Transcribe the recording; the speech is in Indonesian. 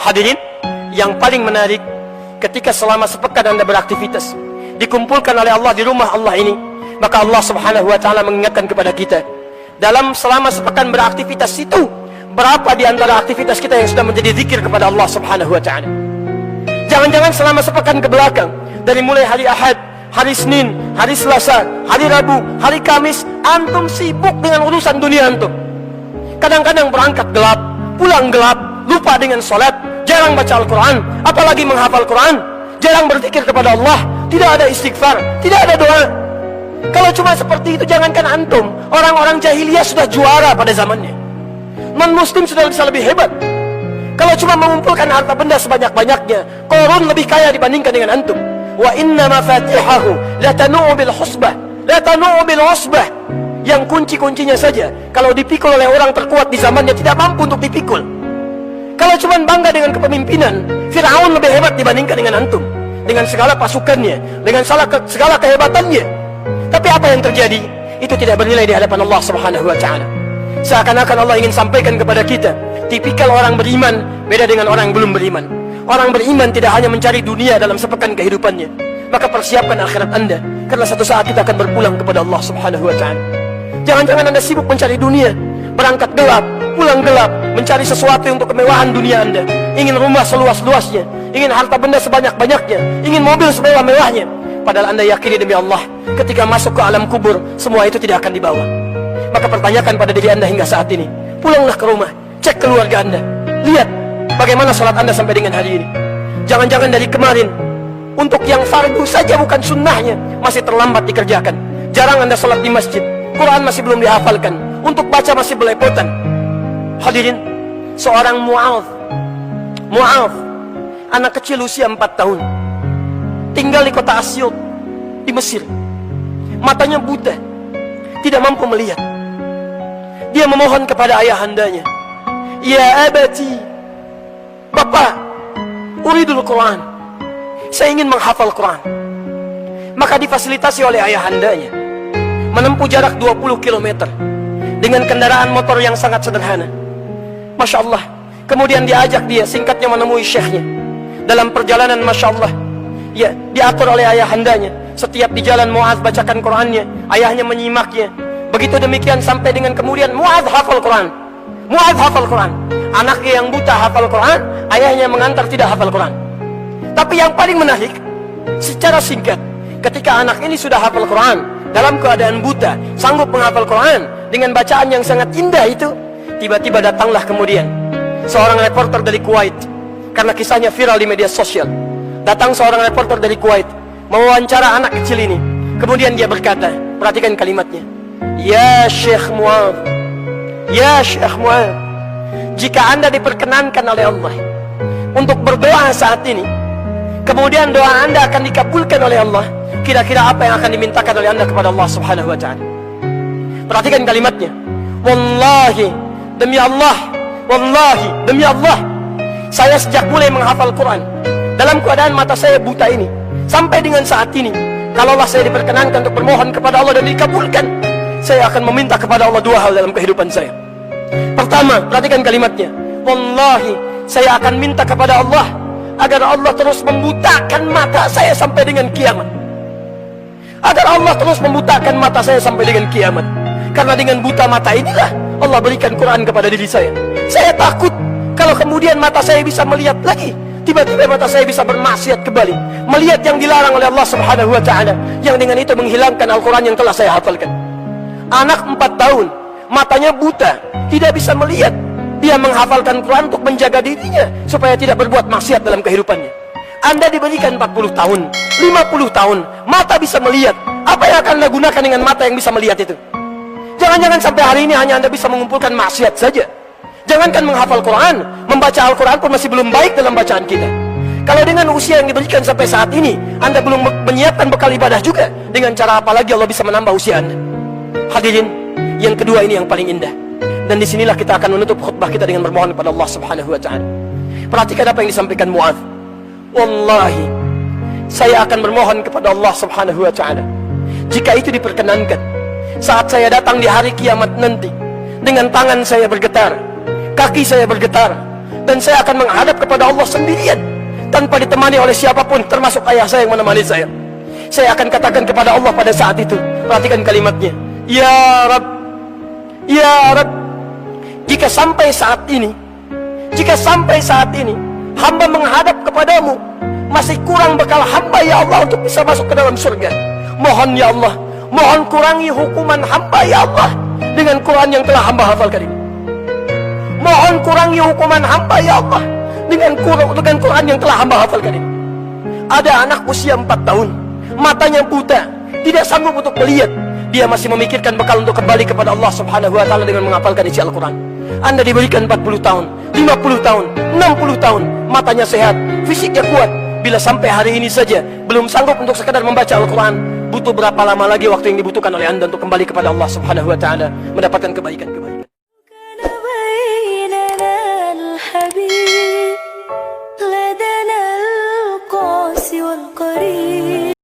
Hadirin, yang paling menarik, ketika selama sepekan Anda beraktivitas, dikumpulkan oleh Allah di rumah Allah ini, maka Allah subhanahu wa ta'ala mengingatkan kepada kita, dalam selama sepekan beraktivitas itu, berapa di antara aktivitas kita yang sudah menjadi zikir kepada Allah subhanahu wa ta'ala. Jangan-jangan selama sepekan ke belakang, dari mulai hari Ahad, hari Senin, hari Selasa, hari Rabu, hari Kamis, antum sibuk dengan urusan dunia antum. Kadang-kadang berangkat gelap, pulang gelap, lupa dengan sholat, jarang baca Al-Quran, apalagi menghafal Quran, jarang berzikir kepada Allah, tidak ada istighfar, tidak ada doa. Kalau cuma seperti itu, jangankan antum, orang-orang jahiliyah sudah juara pada zamannya. Non-muslim sudah bisa lebih hebat. Kalau cuma mengumpulkan harta benda sebanyak-banyaknya, Qarun lebih kaya dibandingkan dengan antum. Wa inna mafatihahu latanu'u bil husbah, latanu'u bil usbah. Yang kunci-kuncinya saja, kalau dipikul oleh orang terkuat di zamannya, tidak mampu untuk dipikul. Kalau cuma bangga dengan kepemimpinan, Fir'aun lebih hebat dibandingkan dengan antum, dengan segala pasukannya, dengan segala kehebatannya. Tapi apa yang terjadi? Itu tidak bernilai di hadapan Allah subhanahu wa ta'ala. Seakan-akan Allah ingin sampaikan kepada kita, tipikal orang beriman beda dengan orang yang belum beriman. Orang beriman tidak hanya mencari dunia dalam sepekan kehidupannya, maka persiapkan akhirat Anda, karena satu saat kita akan berpulang kepada Allah subhanahu wa ta'ala. Jangan-jangan Anda sibuk mencari dunia, berangkat gelap, pulang gelap, mencari sesuatu untuk kemewahan dunia Anda. Ingin rumah seluas-luasnya, ingin harta benda sebanyak-banyaknya, ingin mobil semewah-mewahnya. Padahal Anda yakini demi Allah, ketika masuk ke alam kubur, semua itu tidak akan dibawa. Maka pertanyakan pada diri Anda hingga saat ini, pulanglah ke rumah, cek keluarga Anda, lihat bagaimana salat Anda sampai dengan hari ini. Jangan-jangan dari kemarin, untuk yang fardu saja bukan sunnahnya, masih terlambat dikerjakan. Jarang Anda salat di masjid, Quran masih belum dihafalkan, untuk baca masih belepotan. Hadirin, seorang Mu'adh, anak kecil usia 4 tahun, tinggal di kota Asyut, di Mesir. Matanya buta, tidak mampu melihat. Dia memohon kepada ayahandanya, "Ya abati, Bapak, uridul Quran, saya ingin menghafal Quran." Maka difasilitasi oleh ayahandanya menempuh jarak 20 km dengan kendaraan motor yang sangat sederhana. Masya Allah. Kemudian diajak dia singkatnya menemui syekhnya. Dalam perjalanan, Masya Allah, ya, diatur oleh ayahandanya. Setiap di jalan Mu'adh bacakan Qurannya, ayahnya menyimaknya. Begitu demikian sampai dengan kemudian Mu'adh hafal Quran. Mu'adh hafal Quran. Anaknya yang buta hafal Quran, ayahnya mengantar tidak hafal Quran. Tapi yang paling menarik, secara singkat, ketika anak ini sudah hafal Quran, dalam keadaan buta, sanggup menghafal Quran dengan bacaan yang sangat indah itu, tiba-tiba datanglah kemudian seorang reporter dari Kuwait, karena kisahnya viral di media sosial. Datang seorang reporter dari Kuwait mewawancara anak kecil ini. Kemudian dia berkata, perhatikan kalimatnya, "Ya Syekh Mu'adh, ya Syekh Mu'adh, jika Anda diperkenankan oleh Allah untuk berdoa saat ini, kemudian doa Anda akan dikabulkan oleh Allah, kira-kira apa yang akan dimintakan oleh Anda kepada Allah subhanahu wa ta'ala?" Perhatikan kalimatnya, "Wallahi, demi Allah, wallahi, demi Allah, saya sejak mulai menghafal Quran, dalam keadaan mata saya buta ini, sampai dengan saat ini, kalaulah saya diperkenankan untuk bermohon kepada Allah dan dikabulkan, saya akan meminta kepada Allah 2 hal dalam kehidupan saya. Pertama, perhatikan kalimatnya, wallahi, saya akan minta kepada Allah agar Allah terus membutakan mata saya sampai dengan kiamat. Agar Allah terus membutakan mata saya sampai dengan kiamat. Karena dengan buta mata inilah Allah berikan Quran kepada diri saya. Saya takut kalau kemudian mata saya bisa melihat lagi, tiba-tiba mata saya bisa bermaksiat kembali, melihat yang dilarang oleh Allah subhanahu wa ta'ala, yang dengan itu menghilangkan Al-Quran yang telah saya hafalkan." Anak 4 tahun, matanya buta, tidak bisa melihat, dia menghafalkan Quran untuk menjaga dirinya supaya tidak berbuat maksiat dalam kehidupannya. Anda diberikan 40 tahun, 50 tahun, mata bisa melihat. Apa yang akan Anda gunakan dengan mata yang bisa melihat itu? Jangan-jangan sampai hari ini hanya Anda bisa mengumpulkan maksiat saja. Jangankan menghafal Quran, membaca Al-Quran pun masih belum baik dalam bacaan kita. Kalau dengan usia yang diberikan sampai saat ini, Anda belum menyiapkan bekal ibadah juga, dengan cara apa lagi Allah bisa menambah usia Anda? Hadirin, yang kedua ini yang paling indah. Dan disinilah kita akan menutup khutbah kita dengan bermohon kepada Allah subhanahu wa ta'ala. Perhatikan apa yang disampaikan Mu'adh. "Wallahi, saya akan bermohon kepada Allah subhanahu wa ta'ala, jika itu diperkenankan, saat saya datang di hari kiamat nanti, dengan tangan saya bergetar, kaki saya bergetar, Dan saya akan menghadap kepada Allah sendirian, tanpa ditemani oleh siapapun, termasuk ayah saya yang menemani saya. Saya akan katakan kepada Allah pada saat itu, perhatikan kalimatnya, Ya Rab, Ya Rab, jika sampai saat ini hamba menghadap kepadamu, masih kurang bekal hamba ya Allah untuk bisa masuk ke dalam surga. Mohon ya Allah, mohon kurangi hukuman hamba ya Allah dengan Quran yang telah hamba hafalkan ini. Mohon kurangi hukuman hamba ya Allah dengan Quran yang telah hamba hafalkan ini. Ada anak usia 4 tahun, matanya buta, tidak sanggup untuk melihat. Dia masih memikirkan bekal untuk kembali kepada Allah Subhanahu wa taala dengan menghafalkan isi Al-Quran. Anda diberikan 40 tahun, 50 tahun, 60 tahun, matanya sehat, fisiknya kuat. Bila sampai hari ini saja belum sanggup untuk sekadar membaca Al-Quran, butuh berapa lama lagi waktu yang dibutuhkan oleh Anda untuk kembali kepada Allah Subhanahu wa taala, mendapatkan kebaikan-kebaikan. لدنا القاس والقريب